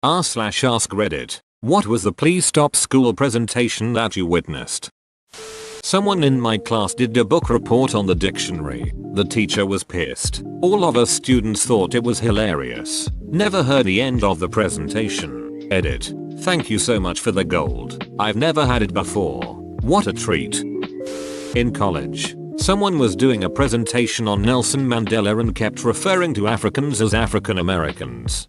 r/AskReddit. What was the please stop school presentation that you witnessed? Someone in my class did a book report on the dictionary. The teacher was pissed. All of us students thought it was hilarious. Never heard the end of the presentation. Edit. Thank you so much for the gold. I've never had it before. What a treat. In college, someone was doing a presentation on Nelson Mandela and kept referring to Africans as African Americans.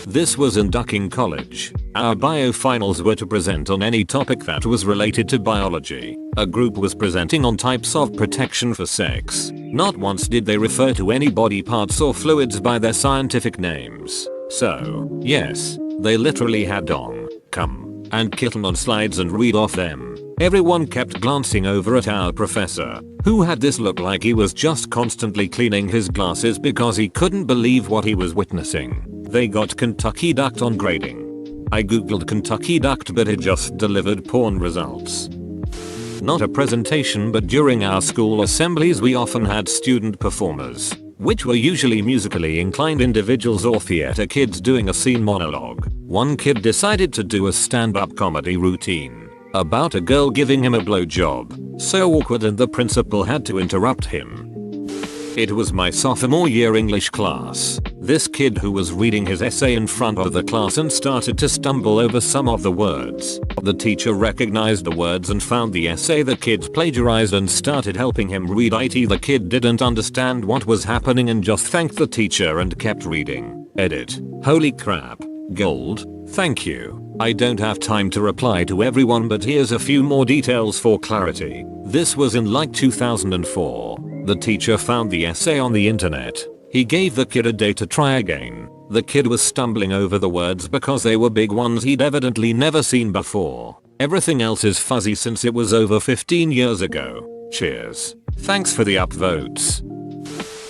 This was in Ducking College. Our bio finals were to present on any topic that was related to biology. A group was presenting on types of protection for sex. Not once did they refer to any body parts or fluids by their scientific names. So, yes, they literally had dong, cum, and kitten on slides and read off them. Everyone kept glancing over at our professor, who had this look like he was just constantly cleaning his glasses because he couldn't believe what he was witnessing. They got Kentucky ducked on grading. I googled Kentucky ducked but it just delivered porn results. Not a presentation, but during our school assemblies we often had student performers, which were usually musically inclined individuals or theater kids doing a scene monologue. One kid decided to do a stand-up comedy routine about a girl giving him a blowjob. So awkward, and the principal had to interrupt him. It was my sophomore year English class. This kid who was reading his essay in front of the class and started to stumble over some of the words. The teacher recognized the words and found the essay the kid plagiarized and started helping him read it. The kid didn't understand what was happening and just thanked the teacher and kept reading. Edit. Holy crap. Gold. Thank you. I don't have time to reply to everyone, but here's a few more details for clarity. This was in like 2004. The teacher found the essay on the internet. He gave the kid a day to try again. The kid was stumbling over the words because they were big ones he'd evidently never seen before. Everything else is fuzzy since it was over 15 years ago. Cheers. Thanks for the upvotes.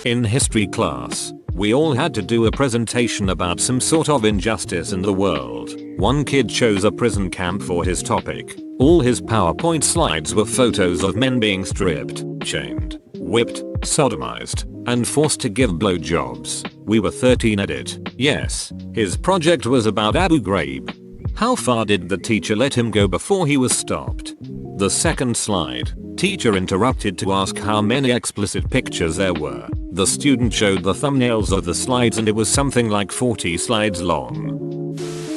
In history class, we all had to do a presentation about some sort of injustice in the world. One kid chose a prison camp for his topic. All his PowerPoint slides were photos of men being stripped, chained, whipped, sodomized, and forced to give blowjobs. We were 13. Edit. Yes, his project was about Abu Ghraib. How far did the teacher let him go before he was stopped? The second slide. Teacher interrupted to ask how many explicit pictures there were. The student showed the thumbnails of the slides and it was something like 40 slides long.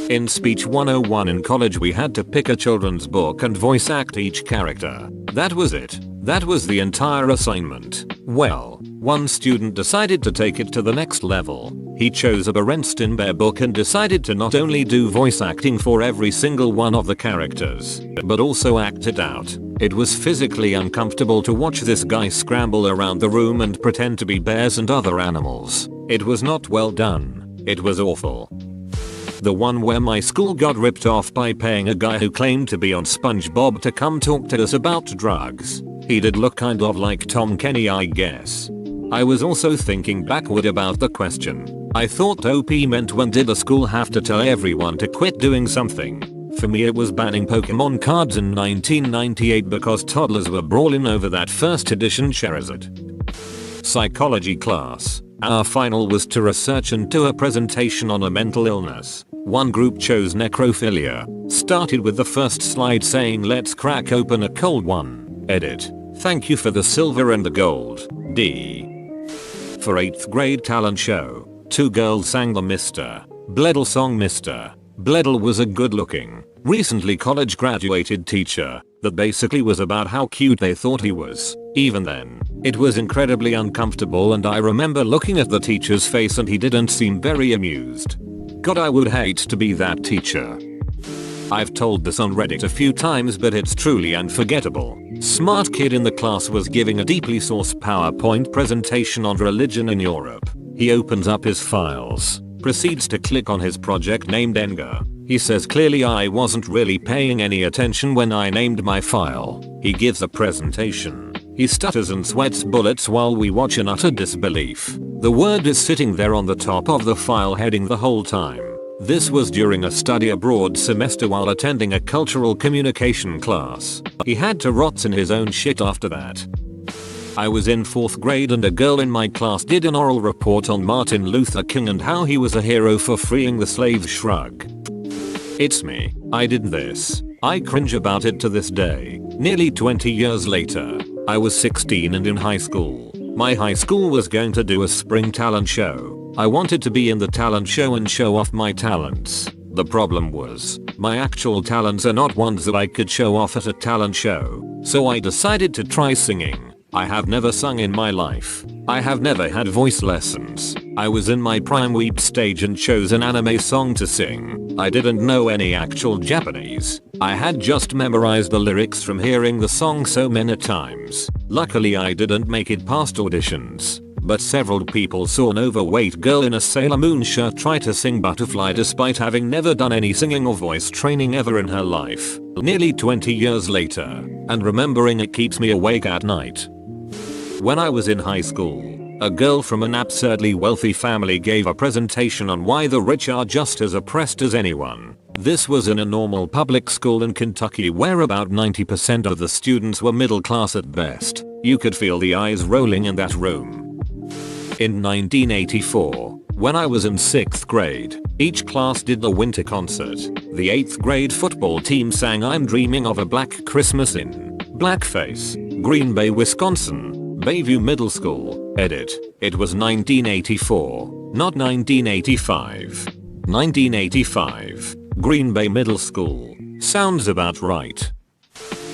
In Speech 101 in college we had to pick a children's book and voice act each character. That was it. That was the entire assignment. Well, one student decided to take it to the next level. He chose a Berenstain Bear book and decided to not only do voice acting for every single one of the characters, but also act it out. It was physically uncomfortable to watch this guy scramble around the room and pretend to be bears and other animals. It was not well done. It was awful. The one where my school got ripped off by paying a guy who claimed to be on SpongeBob to come talk to us about drugs. He did look kind of like Tom Kenny, I guess. I was also thinking backward about the question. I thought OP meant when did the school have to tell everyone to quit doing something. For me it was banning Pokemon cards in 1998 because toddlers were brawling over that first edition Charizard. Psychology class. Our final was to research and do a presentation on a mental illness. One group chose necrophilia. Started with the first slide saying let's crack open a cold one. Edit. Thank you for the silver and the gold. D. For 8th grade talent show, 2 girls sang the Mr. Bleddle song. Mr. Bleddle was a good looking, recently college graduated teacher that basically was about how cute they thought he was. Even then, it was incredibly uncomfortable and I remember looking at the teacher's face and he didn't seem very amused. God, I would hate to be that teacher. I've told this on Reddit a few times but it's truly unforgettable. Smart kid in the class was giving a deeply sourced PowerPoint presentation on religion in Europe. He opens up his files, proceeds to click on his project named Enga. He says clearly I wasn't really paying any attention when I named my file. He gives a presentation. He stutters and sweats bullets while we watch in utter disbelief. The word is sitting there on the top of the file heading the whole time. This was during a study abroad semester while attending a cultural communication class. He had to rot in his own shit after that. I was in 4th grade and a girl in my class did an oral report on Martin Luther King and how he was a hero for freeing the slaves. Shrug. It's me. I did this. I cringe about it to this day. Nearly 20 years later. I was 16 and in high school. My high school was going to do a spring talent show. I wanted to be in the talent show and show off my talents. The problem was, my actual talents are not ones that I could show off at a talent show. So I decided to try singing. I have never sung in my life. I have never had voice lessons. I was in my prime weep stage and chose an anime song to sing. I didn't know any actual Japanese. I had just memorized the lyrics from hearing the song so many times. Luckily I didn't make it past auditions. But several people saw an overweight girl in a Sailor Moon shirt try to sing Butterfly despite having never done any singing or voice training ever in her life. Nearly 20 years later, and remembering it keeps me awake at night. When I was in high school, a girl from an absurdly wealthy family gave a presentation on why the rich are just as oppressed as anyone. This was in a normal public school in Kentucky where about 90% of the students were middle class at best. You could feel the eyes rolling in that room. In 1984, when I was in 6th grade, each class did the winter concert. The 8th grade football team sang I'm Dreaming of a Black Christmas in blackface. Green Bay, Wisconsin. Bayview Middle School. Edit. It was 1984, not 1985. 1985. Green Bay Middle School. Sounds about right.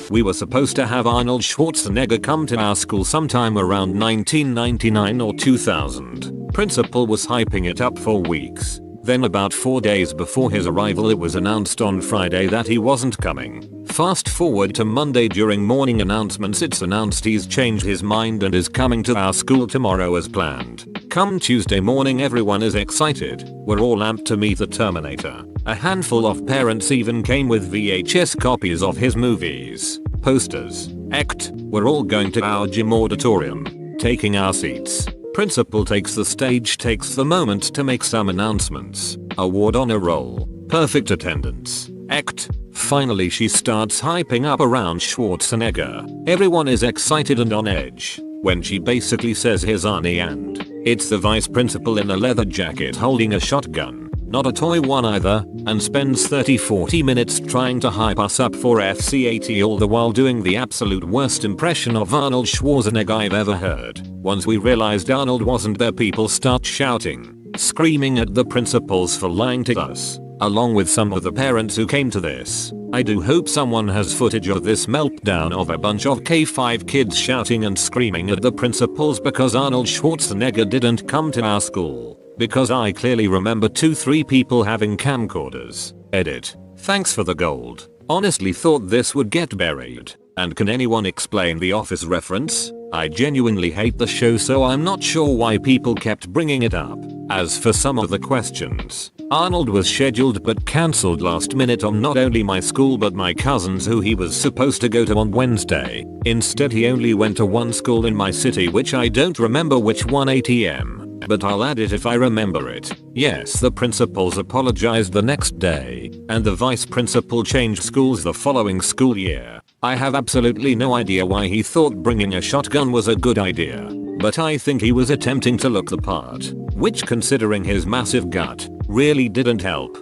We were supposed to have Arnold Schwarzenegger come to our school sometime around 1999 or 2000. Principal was hyping it up for weeks. Then about 4 days before his arrival it was announced on Friday that he wasn't coming. Fast forward to Monday during morning announcements it's announced he's changed his mind and is coming to our school tomorrow as planned. Come Tuesday morning everyone is excited. We're all amped to meet the Terminator. A handful of parents even came with VHS copies of his movies. Posters. Act. We're all going to our gym auditorium. Taking our seats. Principal takes the stage, takes the moment to make some announcements. Award honor roll. Perfect attendance. Act. Finally she starts hyping up around Schwarzenegger. Everyone is excited and on edge. When she basically says here's Arnie and it's the vice principal in a leather jacket holding a shotgun. Not a toy one either, and spends 30-40 minutes trying to hype us up for FC80 all the while doing the absolute worst impression of Arnold Schwarzenegger I've ever heard. Once we realized Arnold wasn't there people start shouting, screaming at the principals for lying to us, along with some of the parents who came to this. I do hope someone has footage of this meltdown of a bunch of K5 kids shouting and screaming at the principals because Arnold Schwarzenegger didn't come to our school. Because I clearly remember 2-3 people having camcorders. Edit. Thanks for the gold. Honestly thought this would get buried. And can anyone explain the Office reference? I genuinely hate the show so I'm not sure why people kept bringing it up. As for some of the questions, Arnold was scheduled but cancelled last minute on not only my school but my cousin's who he was supposed to go to on Wednesday. Instead he only went to one school in my city which I don't remember which one ATM. But I'll add it if I remember it. Yes, the principals apologized the next day, and the vice principal changed schools the following school year. I have absolutely no idea why he thought bringing a shotgun was a good idea, but I think he was attempting to look the part, which considering his massive gut, really didn't help.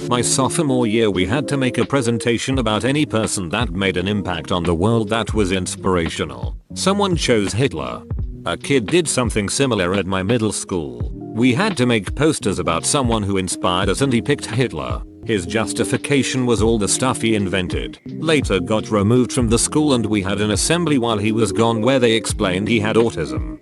My sophomore year we had to make a presentation about any person that made an impact on the world that was inspirational. Someone chose Hitler. A kid did something similar at my middle school. We had to make posters about someone who inspired us and he picked Hitler. His justification was all the stuff he invented. Later got removed from the school and we had an assembly while he was gone where they explained he had autism.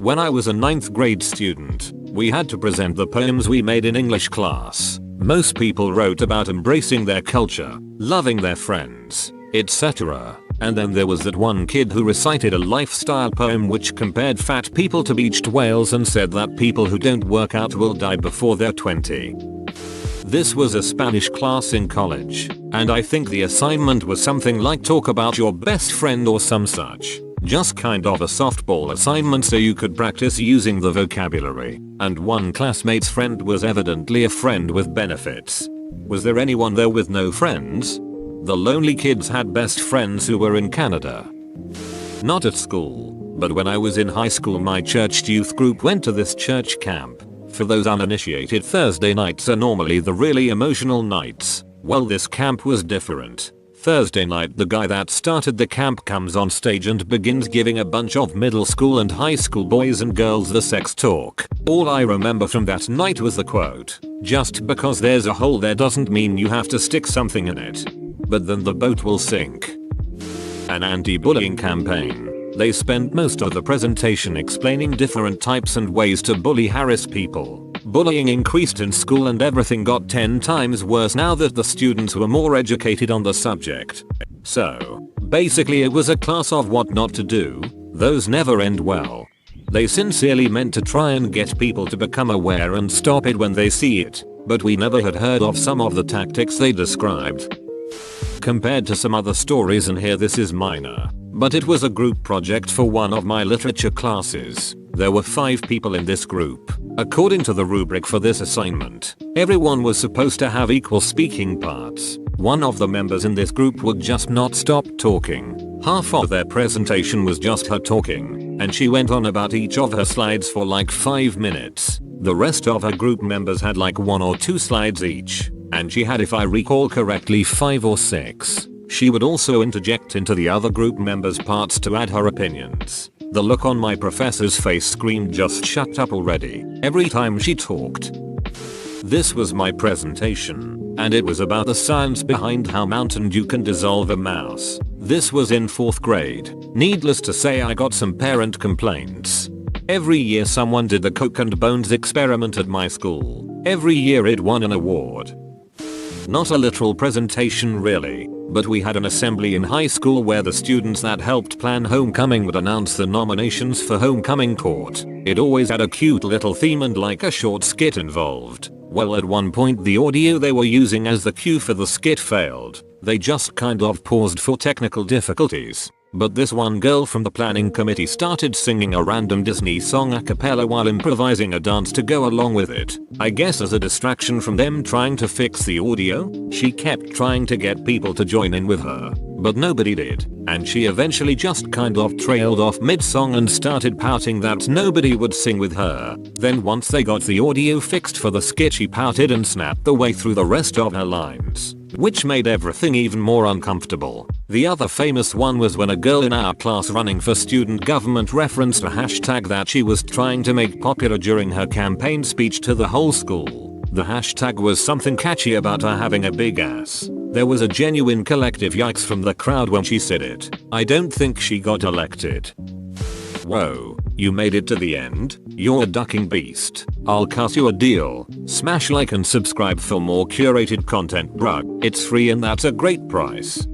When I was a 9th grade student, we had to present the poems we made in English class. Most people wrote about embracing their culture, loving their friends, etc. And then there was that one kid who recited a lifestyle poem which compared fat people to beached whales and said that people who don't work out will die before they're 20. This was a Spanish class in college, and I think the assignment was something like talk about your best friend or some such. Just kind of a softball assignment so you could practice using the vocabulary, and one classmate's friend was evidently a friend with benefits. Was there anyone there with no friends? The lonely kids had best friends who were in Canada. Not at school, but when I was in high school my church youth group went to this church camp. For those uninitiated, Thursday nights are normally the really emotional nights. Well, this camp was different. Thursday night the guy that started the camp comes on stage and begins giving a bunch of middle school and high school boys and girls the sex talk. All I remember from that night was the quote, "Just because there's a hole there doesn't mean you have to stick something in it. But then the boat will sink." An anti-bullying campaign. They spent most of the presentation explaining different types and ways to bully harass people. Bullying increased in school and everything got 10 times worse now that the students were more educated on the subject. So, basically it was a class of what not to do. Those never end well. They sincerely meant to try and get people to become aware and stop it when they see it, but we never had heard of some of the tactics they described. Compared to some other stories in here, this is minor, but it was a group project for one of my literature classes. There were 5 people in this group. According to the rubric for this assignment, everyone was supposed to have equal speaking parts. One of the members in this group would just not stop talking. Half of their presentation was just her talking, and she went on about each of her slides for like 5 minutes. The rest of her group members had like 1 or 2 slides each, and she had, if I recall correctly, 5 or 6. She would also interject into the other group members' parts to add her opinions. The look on my professor's face screamed, "Just shut up already," every time she talked. This was my presentation, and it was about the science behind how Mountain Dew can dissolve a mouse. This was in 4th grade. Needless to say, I got some parent complaints. Every year someone did the Coke and Bones experiment at my school. Every year it won an award. Not a literal presentation really, but we had an assembly in high school where the students that helped plan homecoming would announce the nominations for homecoming court. It always had a cute little theme and like a short skit involved. Well, at one point the audio they were using as the cue for the skit failed. They just kind of paused for technical difficulties. But this one girl from the planning committee started singing a random Disney song a cappella while improvising a dance to go along with it. I guess as a distraction from them trying to fix the audio, she kept trying to get people to join in with her, but nobody did, and she eventually just kind of trailed off mid-song and started pouting that nobody would sing with her. Then once they got the audio fixed for the skit, she pouted and snapped the way through the rest of her lines, which made everything even more uncomfortable. The other famous one was when a girl in our class running for student government referenced a hashtag that she was trying to make popular during her campaign speech to the whole school. The hashtag was something catchy about her having a big ass. There was a genuine collective yikes from the crowd when she said it. I don't think she got elected. Whoa, you made it to the end? You're a ducking beast. I'll cut you a deal. Smash like and subscribe for more curated content, bruh. It's free and that's a great price.